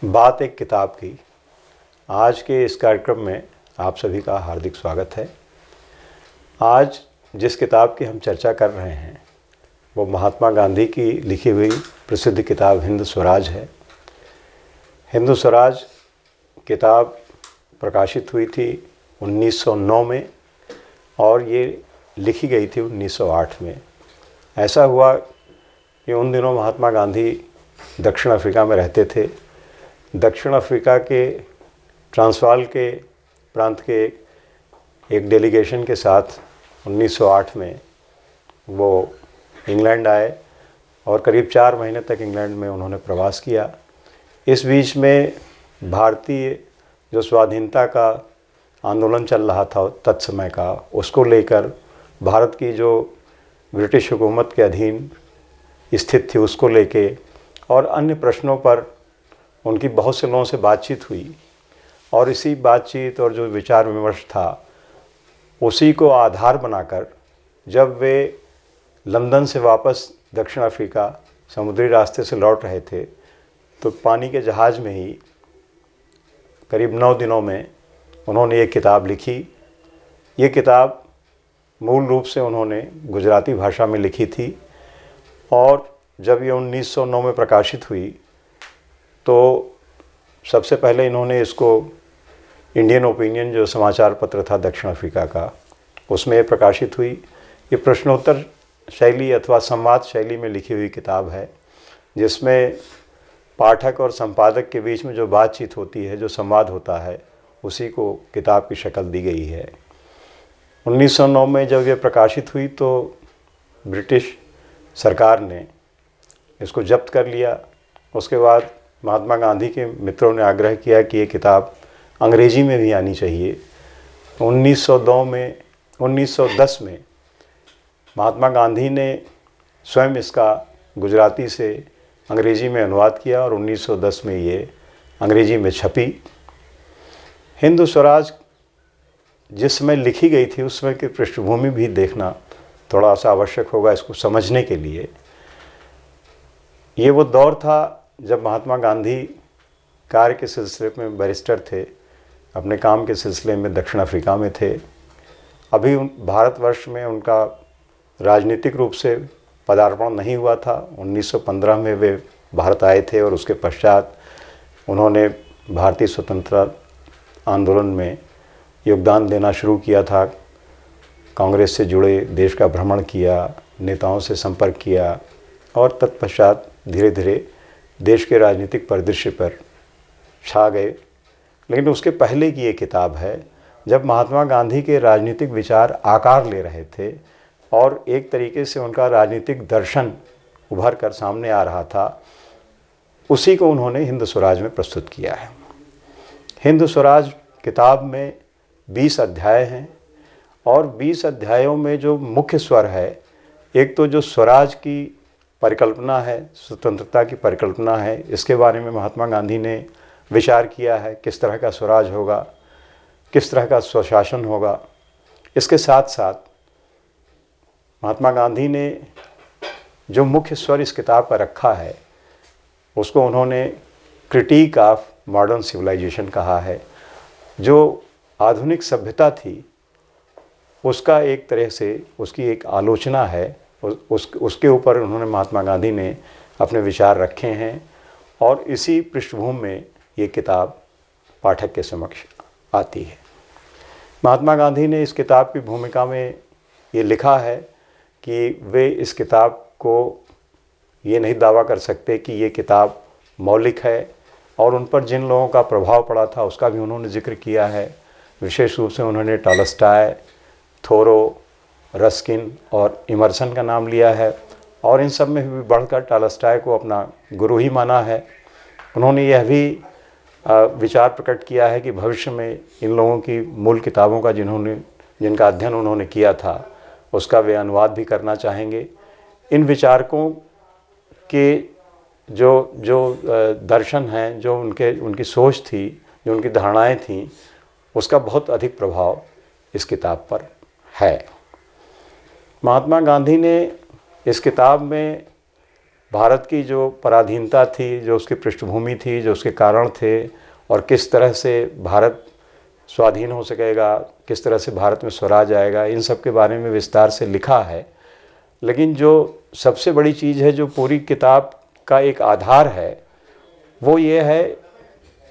बात एक किताब की। आज के इस कार्यक्रम में आप सभी का हार्दिक स्वागत है। आज जिस किताब की हम चर्चा कर रहे हैं वो महात्मा गांधी की लिखी हुई प्रसिद्ध किताब हिंद स्वराज है। हिंद स्वराज किताब प्रकाशित हुई थी 1909 में और ये लिखी गई थी 1908 में। ऐसा हुआ कि उन दिनों महात्मा गांधी दक्षिण अफ्रीका में रहते थे। दक्षिण अफ्रीका के ट्रांसवाल के प्रांत के एक डेलीगेशन के साथ 1908 में वो इंग्लैंड आए और करीब 4 महीने तक इंग्लैंड में उन्होंने प्रवास किया। इस बीच में भारतीय जो स्वाधीनता का आंदोलन चल रहा था तत्समय का, उसको लेकर भारत की जो ब्रिटिश हुकूमत के अधीन स्थित थी उसको लेके और अन्य प्रश्नों पर उनकी बहुत से लोगों से बातचीत हुई। और इसी बातचीत और जो विचार विमर्श था उसी को आधार बनाकर जब वे लंदन से वापस दक्षिण अफ्रीका समुद्री रास्ते से लौट रहे थे तो पानी के जहाज़ में ही करीब 9 दिनों में उन्होंने एक किताब लिखी। ये किताब मूल रूप से उन्होंने गुजराती भाषा में लिखी थी और जब ये 1909 में प्रकाशित हुई तो सबसे पहले इन्होंने इसको इंडियन ओपिनियन जो समाचार पत्र था दक्षिण अफ्रीका का, उसमें प्रकाशित हुई। ये प्रश्नोत्तर शैली अथवा संवाद शैली में लिखी हुई किताब है जिसमें पाठक और संपादक के बीच में जो बातचीत होती है, जो संवाद होता है, उसी को किताब की शक्ल दी गई है। 1909 में जब ये प्रकाशित हुई तो ब्रिटिश सरकार ने इसको जब्त कर लिया। उसके बाद महात्मा गांधी के मित्रों ने आग्रह किया कि ये किताब अंग्रेज़ी में भी आनी चाहिए। 1910 में महात्मा गांधी ने स्वयं इसका गुजराती से अंग्रेज़ी में अनुवाद किया और 1910 में ये अंग्रेज़ी में छपी। हिंद स्वराज जिस समय लिखी गई थी उस समय की पृष्ठभूमि भी देखना थोड़ा सा आवश्यक होगा इसको समझने के लिए। ये वो दौर था जब महात्मा गांधी कार्य के सिलसिले में बैरिस्टर थे, अपने काम के सिलसिले में दक्षिण अफ्रीका में थे। अभी भारतवर्ष में उनका राजनीतिक रूप से पदार्पण नहीं हुआ था। 1915 में वे भारत आए थे और उसके पश्चात उन्होंने भारतीय स्वतंत्रता आंदोलन में योगदान देना शुरू किया था। कांग्रेस से जुड़े देश का भ्रमण किया, नेताओं से संपर्क किया और तत्पश्चात धीरे धीरे देश के राजनीतिक परिदृश्य पर छा गए। लेकिन उसके पहले की ये किताब है जब महात्मा गांधी के राजनीतिक विचार आकार ले रहे थे और एक तरीके से उनका राजनीतिक दर्शन उभर कर सामने आ रहा था, उसी को उन्होंने हिंद स्वराज में प्रस्तुत किया है। हिंद स्वराज किताब में 20 अध्याय हैं और 20 अध्यायों में जो मुख्य स्वर है, एक तो जो स्वराज की परिकल्पना है, स्वतंत्रता की परिकल्पना है, इसके बारे में महात्मा गांधी ने विचार किया है। किस तरह का स्वराज होगा, किस तरह का स्वशासन होगा। इसके साथ साथ महात्मा गांधी ने जो मुख्य स्वर इस किताब पर रखा है उसको उन्होंने क्रिटिक ऑफ मॉडर्न सिविलाइजेशन कहा है। जो आधुनिक सभ्यता थी उसका एक तरह से उसकी एक आलोचना है, उसके ऊपर उन्होंने महात्मा गांधी ने अपने विचार रखे हैं और इसी पृष्ठभूमि में ये किताब पाठक के समक्ष आती है। महात्मा गांधी ने इस किताब की भूमिका में ये लिखा है कि वे इस किताब को ये नहीं दावा कर सकते कि ये किताब मौलिक है और उन पर जिन लोगों का प्रभाव पड़ा था उसका भी उन्होंने जिक्र किया है। विशेष रूप से उन्होंने टॉलस्टॉय, थोरो, रस्किन और इमर्सन का नाम लिया है और इन सब में भी बढ़कर टॉलस्टॉय को अपना गुरु ही माना है। उन्होंने यह भी विचार प्रकट किया है कि भविष्य में इन लोगों की मूल किताबों का जिनका अध्ययन उन्होंने किया था उसका वे अनुवाद भी करना चाहेंगे। इन विचारकों के जो दर्शन हैं, जो उनकी सोच थी, जो उनकी धारणाएं थीं, उसका बहुत अधिक प्रभाव इस किताब पर है। महात्मा गांधी ने इस किताब में भारत की जो पराधीनता थी, जो उसकी पृष्ठभूमि थी, जो उसके कारण थे, और किस तरह से भारत स्वाधीन हो सकेगा, किस तरह से भारत में स्वराज आएगा, इन सब के बारे में विस्तार से लिखा है। लेकिन जो सबसे बड़ी चीज़ है, जो पूरी किताब का एक आधार है, वो ये है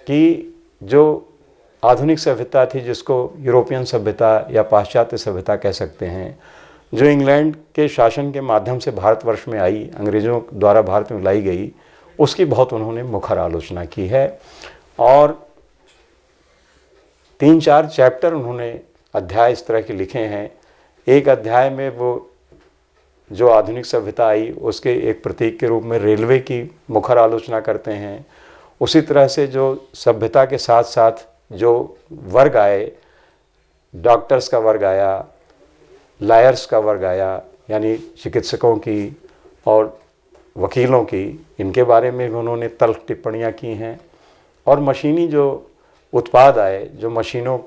कि जो आधुनिक सभ्यता थी, जिसको यूरोपियन सभ्यता या पाश्चात्य सभ्यता कह सकते हैं, जो इंग्लैंड के शासन के माध्यम से भारतवर्ष में आई, अंग्रेज़ों द्वारा भारत में लाई गई, उसकी बहुत उन्होंने मुखर आलोचना की है। और 3-4 चैप्टर उन्होंने अध्याय इस तरह के लिखे हैं। एक अध्याय में वो जो आधुनिक सभ्यता आई उसके एक प्रतीक के रूप में रेलवे की मुखर आलोचना करते हैं। उसी तरह से जो सभ्यता के साथ साथ जो वर्ग आए, डॉक्टर्स का वर्ग आया, लायर्स का वर्ग आया, यानी चिकित्सकों की और वकीलों की, इनके बारे में भी उन्होंने तल्ख टिप्पणियाँ की हैं। और मशीनी जो उत्पाद आए, जो मशीनों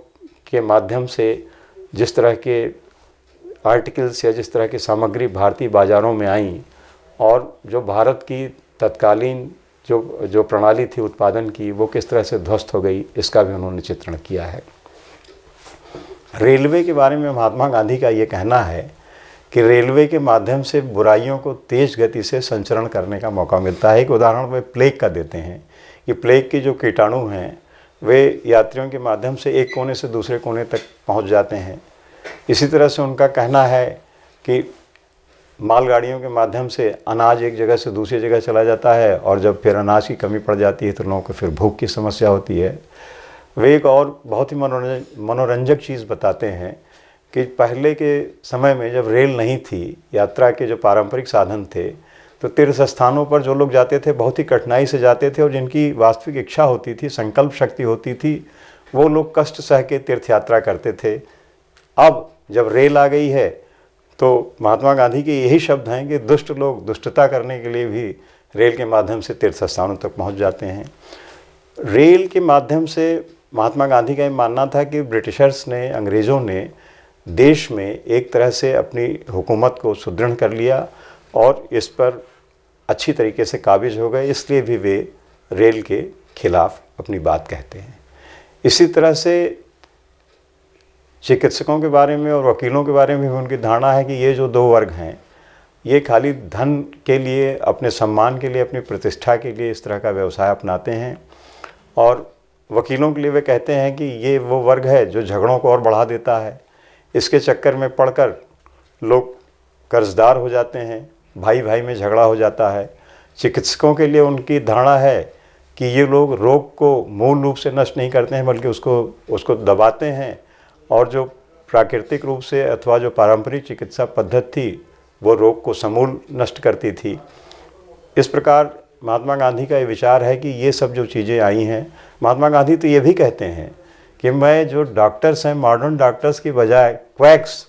के माध्यम से जिस तरह के आर्टिकल्स या जिस तरह की सामग्री भारतीय बाज़ारों में आई, और जो भारत की तत्कालीन जो प्रणाली थी उत्पादन की, वो किस तरह से ध्वस्त हो गई, इसका भी उन्होंने चित्रण किया है। रेलवे के बारे में महात्मा गांधी का ये कहना है कि रेलवे के माध्यम से बुराइयों को तेज़ गति से संचरण करने का मौका मिलता है। एक उदाहरण वे प्लेग का देते हैं कि प्लेग के जो कीटाणु हैं वे यात्रियों के माध्यम से एक कोने से दूसरे कोने तक पहुंच जाते हैं। इसी तरह से उनका कहना है कि मालगाड़ियों के माध्यम से अनाज एक जगह से दूसरी जगह चला जाता है, और जब फिर अनाज की कमी पड़ जाती है तो लोगों को फिर भूख की समस्या होती है। वे एक और बहुत ही मनोरंजक चीज़ बताते हैं कि पहले के समय में जब रेल नहीं थी, यात्रा के जो पारंपरिक साधन थे, तो तीर्थ स्थानों पर जो लोग जाते थे बहुत ही कठिनाई से जाते थे, और जिनकी वास्तविक इच्छा होती थी, संकल्प शक्ति होती थी, वो लोग कष्ट सह के तीर्थ यात्रा करते थे। अब जब रेल आ गई है तो महात्मा गांधी के यही शब्द हैं कि दुष्ट लोग दुष्टता करने के लिए भी रेल के माध्यम से तीर्थ स्थानों तक पहुंच जाते हैं। रेल के माध्यम से महात्मा गांधी का ये मानना था कि ब्रिटिशर्स ने, अंग्रेज़ों ने देश में एक तरह से अपनी हुकूमत को सुदृढ़ कर लिया और इस पर अच्छी तरीके से काबिज हो गए, इसलिए भी वे रेल के खिलाफ अपनी बात कहते हैं। इसी तरह से चिकित्सकों के बारे में और वकीलों के बारे में भी उनकी धारणा है कि ये जो दो वर्ग हैं, ये खाली धन के लिए, अपने सम्मान के लिए, अपनी प्रतिष्ठा के लिए इस तरह का व्यवसाय अपनाते हैं। और वकीलों के लिए वे कहते हैं कि ये वो वर्ग है जो झगड़ों को और बढ़ा देता है, इसके चक्कर में पड़कर लोग कर्जदार हो जाते हैं, भाई भाई में झगड़ा हो जाता है। चिकित्सकों के लिए उनकी धारणा है कि ये लोग रोग को मूल रूप से नष्ट नहीं करते हैं, बल्कि उसको दबाते हैं, और जो प्राकृतिक रूप से अथवा जो पारंपरिक चिकित्सा पद्धति थी वो रोग को समूल नष्ट करती थी। इस प्रकार महात्मा गांधी का ये विचार है कि ये सब जो चीज़ें आई हैं, महात्मा गांधी तो ये भी कहते हैं कि मैं जो डॉक्टर्स हैं, मॉडर्न डॉक्टर्स की बजाय क्वैक्स,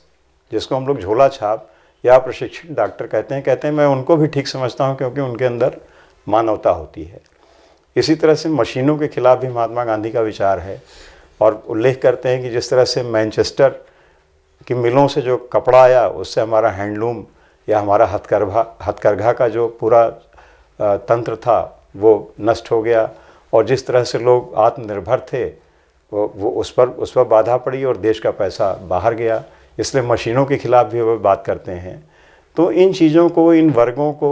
जिसको हम लोग झोला छाप या प्रशिक्षित डॉक्टर कहते हैं, मैं उनको भी ठीक समझता हूँ, क्योंकि उनके अंदर मानवता होती है। इसी तरह से मशीनों के खिलाफ भी महात्मा गांधी का विचार है, और उल्लेख करते हैं कि जिस तरह से मैनचेस्टर की मिलों से जो कपड़ा आया, उससे हमारा हैंडलूम या हमारा हथकरघा का जो पूरा तंत्र था वो नष्ट हो गया, और जिस तरह से लोग आत्मनिर्भर थे वो उस पर बाधा पड़ी और देश का पैसा बाहर गया, इसलिए मशीनों के खिलाफ भी वो बात करते हैं। तो इन चीज़ों को, इन वर्गों को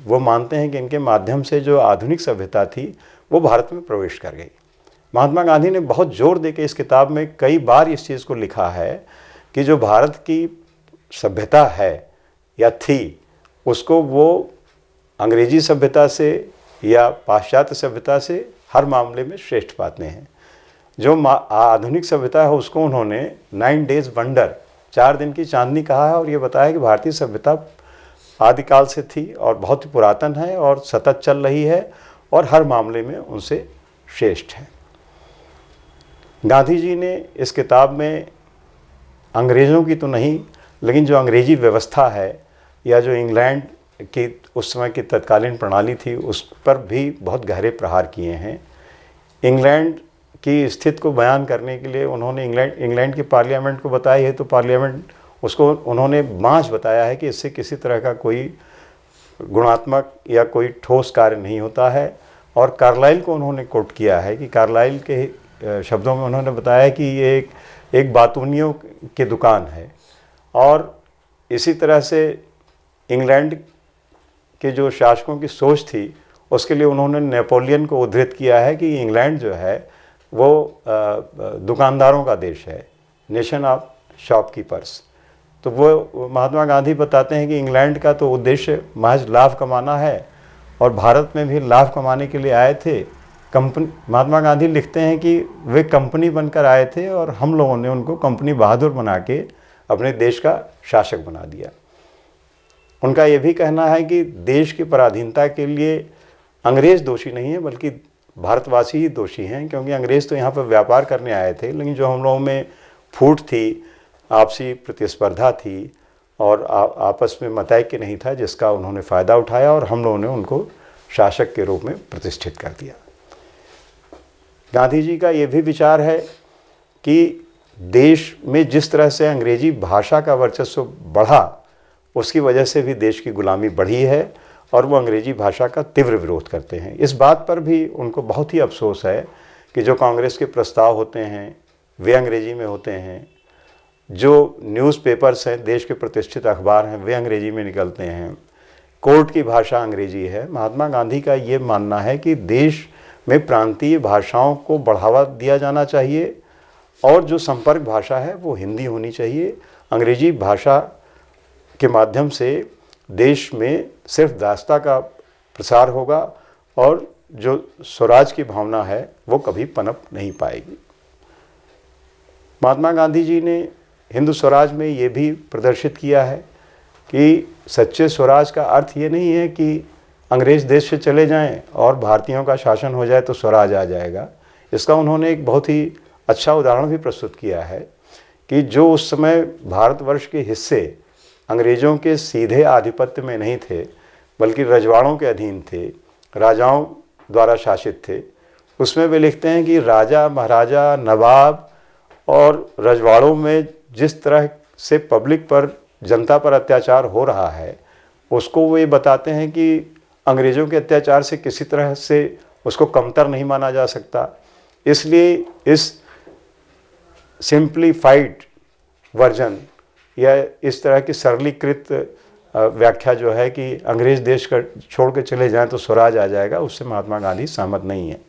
वो मानते हैं कि इनके माध्यम से जो आधुनिक सभ्यता थी वो भारत में प्रवेश कर गई। महात्मा गांधी ने बहुत जोर देकर इस किताब में कई बार इस चीज़ को लिखा है कि जो भारत की सभ्यता है या थी, उसको वो अंग्रेजी सभ्यता से या पाश्चात्य सभ्यता से हर मामले में श्रेष्ठ पाते हैं। जो आधुनिक सभ्यता है उसको उन्होंने 9 डेज वंडर, 4 दिन की चांदनी कहा है, और ये बताया कि भारतीय सभ्यता आदिकाल से थी और बहुत ही पुरातन है और सतत चल रही है और हर मामले में उनसे श्रेष्ठ है। गांधी जी ने इस किताब में अंग्रेज़ों की तो नहीं, लेकिन जो अंग्रेज़ी व्यवस्था है या जो इंग्लैंड की उस समय की तत्कालीन प्रणाली थी उस पर भी बहुत गहरे प्रहार किए हैं। इंग्लैंड की स्थिति को बयान करने के लिए उन्होंने इंग्लैंड की पार्लियामेंट को बताया है, तो पार्लियामेंट उसको उन्होंने बाँझ बताया है कि इससे किसी तरह का कोई गुणात्मक या कोई ठोस कार्य नहीं होता है। और कार्लाइल को उन्होंने कोट किया है कि कार्लाइल के शब्दों में उन्होंने बताया कि ये एक बातूनियों की दुकान है। और इसी तरह से इंग्लैंड के जो शासकों की सोच थी उसके लिए उन्होंने नेपोलियन को उद्धृत किया है कि इंग्लैंड जो है वो दुकानदारों का देश है, नेशन ऑफ शॉपकीपर्स। तो वो महात्मा गांधी बताते हैं कि इंग्लैंड का तो उद्देश्य महज लाभ कमाना है और भारत में भी लाभ कमाने के लिए आए थे। कंपनी, महात्मा गांधी लिखते हैं कि वे कंपनी बनकर आए थे और हम लोगों ने उनको कंपनी बहादुर बना के अपने देश का शासक बना दिया। उनका ये भी कहना है कि देश की पराधीनता के लिए अंग्रेज़ दोषी नहीं है बल्कि भारतवासी ही दोषी हैं, क्योंकि अंग्रेज़ तो यहाँ पर व्यापार करने आए थे, लेकिन जो हम लोगों में फूट थी, आपसी प्रतिस्पर्धा थी और आपस में मतैक्य नहीं था, जिसका उन्होंने फ़ायदा उठाया और हम लोगों ने उनको शासक के रूप में प्रतिष्ठित कर दिया। गांधी जी का ये भी विचार है कि देश में जिस तरह से अंग्रेजी भाषा का वर्चस्व बढ़ा उसकी वजह से भी देश की गुलामी बढ़ी है और वो अंग्रेजी भाषा का तीव्र विरोध करते हैं। इस बात पर भी उनको बहुत ही अफसोस है कि जो कांग्रेस के प्रस्ताव होते हैं वे अंग्रेजी में होते हैं, जो न्यूज़पेपर्स हैं, देश के प्रतिष्ठित अखबार हैं, वे अंग्रेजी में निकलते हैं, कोर्ट की भाषा अंग्रेजी है। महात्मा गांधी का ये मानना है कि देश में प्रांतीय भाषाओं को बढ़ावा दिया जाना चाहिए और जो संपर्क भाषा है वो हिंदी होनी चाहिए। अंग्रेजी भाषा के माध्यम से देश में सिर्फ दास्ता का प्रसार होगा और जो स्वराज की भावना है वो कभी पनप नहीं पाएगी। महात्मा गांधी जी ने हिंदू स्वराज में ये भी प्रदर्शित किया है कि सच्चे स्वराज का अर्थ ये नहीं है कि अंग्रेज़ देश से चले जाएं और भारतीयों का शासन हो जाए तो स्वराज आ जाएगा। इसका उन्होंने एक बहुत ही अच्छा उदाहरण भी प्रस्तुत किया है कि जो उस समय भारतवर्ष के हिस्से अंग्रेज़ों के सीधे आधिपत्य में नहीं थे बल्कि रजवाड़ों के अधीन थे, राजाओं द्वारा शासित थे, उसमें वे लिखते हैं कि राजा, महाराजा, नवाब और रजवाड़ों में जिस तरह से पब्लिक पर, जनता पर अत्याचार हो रहा है उसको वे बताते हैं कि अंग्रेज़ों के अत्याचार से किसी तरह से उसको कमतर नहीं माना जा सकता। इसलिए इस सिंप्लीफाइड वर्जन या इस तरह की सरलीकृत व्याख्या जो है कि अंग्रेज़ देश का छोड़ के चले जाएं तो स्वराज आ जाएगा, उससे महात्मा गांधी सहमत नहीं है।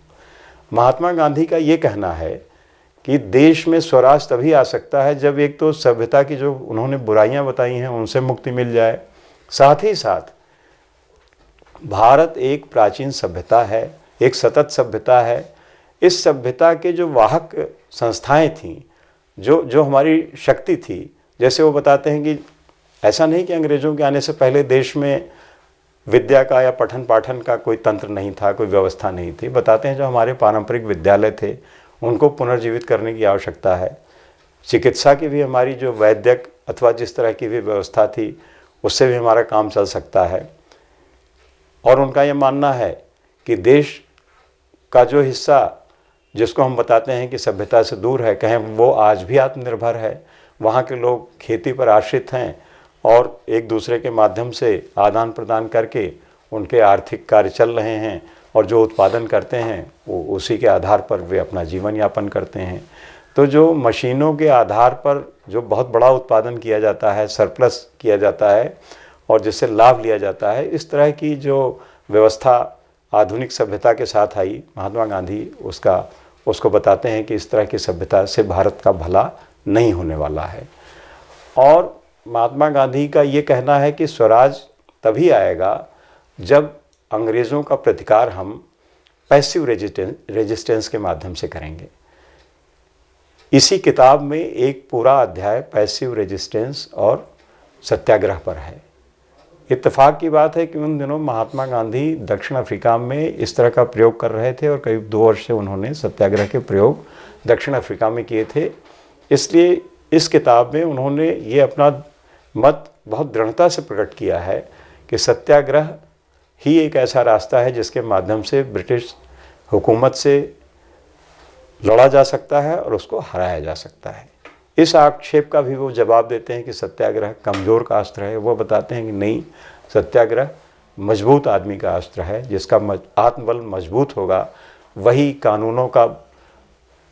महात्मा गांधी का ये कहना है कि देश में स्वराज तभी आ सकता है जब एक तो सभ्यता की जो उन्होंने बुराइयां बताई हैं उनसे मुक्ति मिल जाए, साथ ही साथ भारत एक प्राचीन सभ्यता है, एक सतत सभ्यता है। इस सभ्यता के जो वाहक संस्थाएं थीं, जो हमारी शक्ति थी, जैसे वो बताते हैं कि ऐसा नहीं कि अंग्रेज़ों के आने से पहले देश में विद्या का या पठन पाठन का कोई तंत्र नहीं था, कोई व्यवस्था नहीं थी। बताते हैं जो हमारे पारंपरिक विद्यालय थे उनको पुनर्जीवित करने की आवश्यकता है। चिकित्सा की भी हमारी जो वैद्यक अथवा जिस तरह की भी व्यवस्था थी उससे भी हमारा काम चल सकता है। और उनका ये मानना है कि देश का जो हिस्सा जिसको हम बताते हैं कि सभ्यता से दूर है, कहें वो आज भी आत्मनिर्भर है, वहाँ के लोग खेती पर आश्रित हैं और एक दूसरे के माध्यम से आदान प्रदान करके उनके आर्थिक कार्य चल रहे हैं और जो उत्पादन करते हैं वो उसी के आधार पर वे अपना जीवन यापन करते हैं। तो जो मशीनों के आधार पर जो बहुत बड़ा उत्पादन किया जाता है, सरप्लस किया जाता है और जिससे लाभ लिया जाता है, इस तरह की जो व्यवस्था आधुनिक सभ्यता के साथ आई, महात्मा गांधी उसको बताते हैं कि इस तरह की सभ्यता से भारत का भला नहीं होने वाला है। और महात्मा गांधी का ये कहना है कि स्वराज तभी आएगा जब अंग्रेज़ों का प्रतिकार हम पैसिव रेजिस्टेंस के माध्यम से करेंगे। इसी किताब में एक पूरा अध्याय पैसिव रेजिस्टेंस और सत्याग्रह पर है। इत्तेफाक की बात है कि उन दिनों महात्मा गांधी दक्षिण अफ्रीका में इस तरह का प्रयोग कर रहे थे और करीब 2 वर्ष से उन्होंने सत्याग्रह के प्रयोग दक्षिण अफ्रीका में किए थे। इसलिए इस किताब में उन्होंने ये अपना मत बहुत दृढ़ता से प्रकट किया है कि सत्याग्रह ही एक ऐसा रास्ता है जिसके माध्यम से ब्रिटिश हुकूमत से लड़ा जा सकता है और उसको हराया जा सकता है। इस आक्षेप का भी वो जवाब देते हैं कि सत्याग्रह कमज़ोर का अस्त्र है। वो बताते हैं कि नहीं, सत्याग्रह मजबूत आदमी का अस्त्र है। जिसका आत्मबल मजबूत होगा वही कानूनों का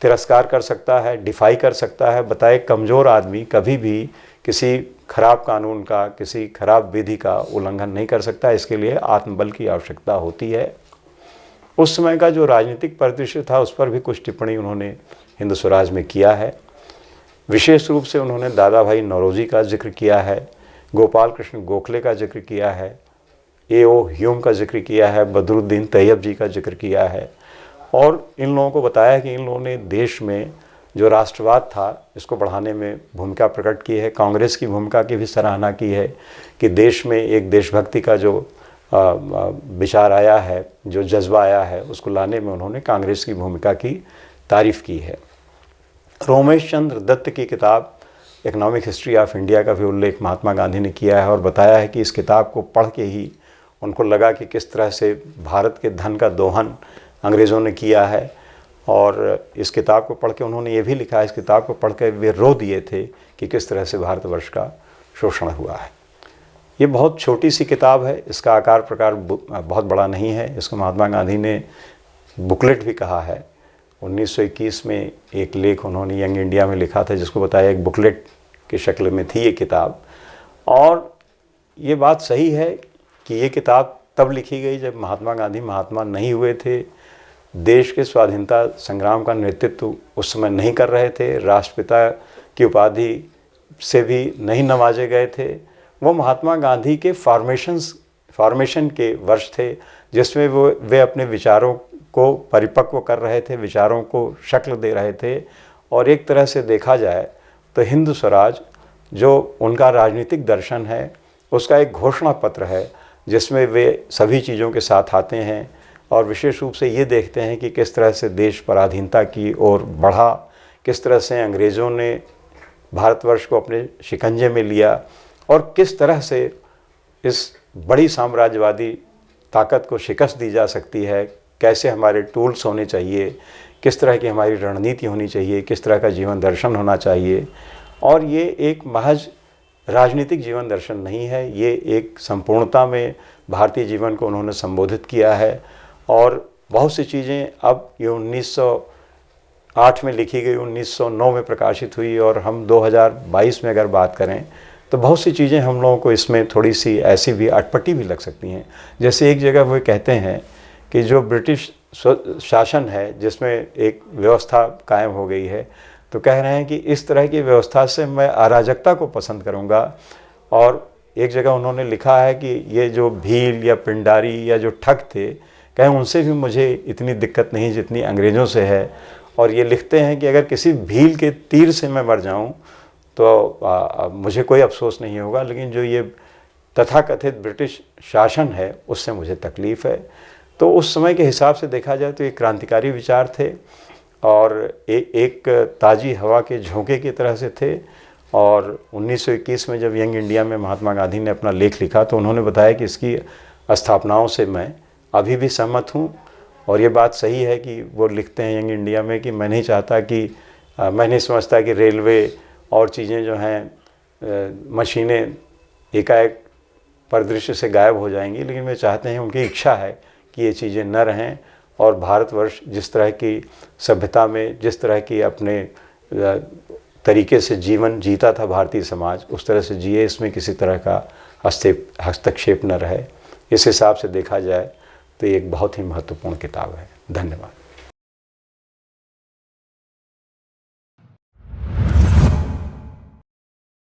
तिरस्कार कर सकता है, डिफाई कर सकता है। बताए कमज़ोर आदमी कभी भी किसी खराब कानून का, किसी खराब विधि का उल्लंघन नहीं कर सकता। इसके लिए आत्मबल की आवश्यकता होती है। उस समय का जो राजनीतिक परिदृश्य था उस पर भी कुछ टिप्पणी उन्होंने हिंद स्वराज में किया है। विशेष रूप से उन्होंने दादा भाई नौरोजी का जिक्र किया है, गोपाल कृष्ण गोखले का जिक्र किया है, A.O. ह्यूम का जिक्र किया है, बदरुद्दीन तैयब जी का जिक्र किया है। और इन लोगों को बताया कि इन लोगों ने देश में जो राष्ट्रवाद था इसको बढ़ाने में भूमिका प्रकट की है। कांग्रेस की भूमिका की भी सराहना की है कि देश में एक देशभक्ति का जो विचार आया है, जो जज्बा आया है, उसको लाने में उन्होंने कांग्रेस की भूमिका की तारीफ़ की है। रोमेश चंद्र दत्त की किताब इकोनॉमिक हिस्ट्री ऑफ इंडिया का भी उल्लेख महात्मा गांधी ने किया है और बताया है कि इस किताब को पढ़ के ही उनको लगा कि किस तरह से भारत के धन का दोहन अंग्रेज़ों ने किया है। और इस किताब को पढ़ के उन्होंने ये भी लिखा है, इस किताब को पढ़ के वे रो दिए थे कि किस तरह से भारतवर्ष का शोषण हुआ है। ये बहुत छोटी सी किताब है, इसका आकार प्रकार बहुत बड़ा नहीं है। इसको महात्मा गांधी ने बुकलेट भी कहा है। 1921 में एक लेख उन्होंने यंग इंडिया में लिखा था जिसको बताया एक बुकलेट की शक्ल में थी ये किताब। और ये बात सही है कि ये किताब तब लिखी गई जब महात्मा गांधी महात्मा नहीं हुए थे, देश के स्वाधीनता संग्राम का नेतृत्व उस समय नहीं कर रहे थे, राष्ट्रपिता की उपाधि से भी नहीं नवाजे गए थे। वो महात्मा गांधी के फॉर्मेशन के वर्ष थे जिसमें वे अपने विचारों को परिपक्व कर रहे थे, विचारों को शक्ल दे रहे थे। और एक तरह से देखा जाए तो हिंद स्वराज जो उनका राजनीतिक दर्शन है उसका एक घोषणा पत्र है जिसमें वे सभी चीज़ों के साथ आते हैं और विशेष रूप से ये देखते हैं कि किस तरह से देश पराधीनता की ओर बढ़ा, किस तरह से अंग्रेज़ों ने भारतवर्ष को अपने शिकंजे में लिया और किस तरह से इस बड़ी साम्राज्यवादी ताकत को शिकस्त दी जा सकती है, कैसे हमारे टूल्स होने चाहिए, किस तरह की हमारी रणनीति होनी चाहिए, किस तरह का जीवन दर्शन होना चाहिए। और ये एक महज राजनीतिक जीवन दर्शन नहीं है, ये एक संपूर्णता में भारतीय जीवन को उन्होंने संबोधित किया है। और बहुत सी चीज़ें अब ये 1908 में लिखी गई, 1909 में प्रकाशित हुई और हम 2022 में अगर बात करें तो बहुत सी चीज़ें हम लोगों को इसमें थोड़ी सी ऐसी भी अटपटी भी लग सकती हैं। जैसे एक जगह वो कहते हैं कि जो ब्रिटिश शासन है जिसमें एक व्यवस्था कायम हो गई है, तो कह रहे हैं कि इस तरह की व्यवस्था से मैं अराजकता को पसंद करूंगा। और एक जगह उन्होंने लिखा है कि ये जो भील या पिंडारी या जो ठग थे, कहें उनसे भी मुझे इतनी दिक्कत नहीं जितनी अंग्रेज़ों से है। और ये लिखते हैं कि अगर किसी भील के तीर से मैं मर जाऊं तो मुझे कोई अफसोस नहीं होगा, लेकिन जो ये तथाकथित ब्रिटिश शासन है उससे मुझे तकलीफ़ है। तो उस समय के हिसाब से देखा जाए तो ये क्रांतिकारी विचार थे और एक ताज़ी हवा के झोंके की तरह से थे। और 1921 में जब यंग इंडिया में महात्मा गांधी ने अपना लेख लिखा तो उन्होंने बताया कि इसकी स्थापनाओं से मैं अभी भी सहमत हूँ। और ये बात सही है कि वो लिखते हैं यंग इंडिया में कि मैं नहीं चाहता कि मैं नहीं समझता कि रेलवे और चीज़ें जो हैं मशीनें एकाएक परिदृश्य से गायब हो जाएंगी, लेकिन वे चाहते हैं, उनकी इच्छा है कि ये चीज़ें न रहें और भारतवर्ष जिस तरह की सभ्यता में, जिस तरह की अपने तरीके से जीवन जीता था भारतीय समाज, उस तरह से जिए, इसमें किसी तरह का हस्तक्षेप न रहे। इस हिसाब से देखा जाए तो ये एक बहुत ही महत्वपूर्ण किताब है। धन्यवाद।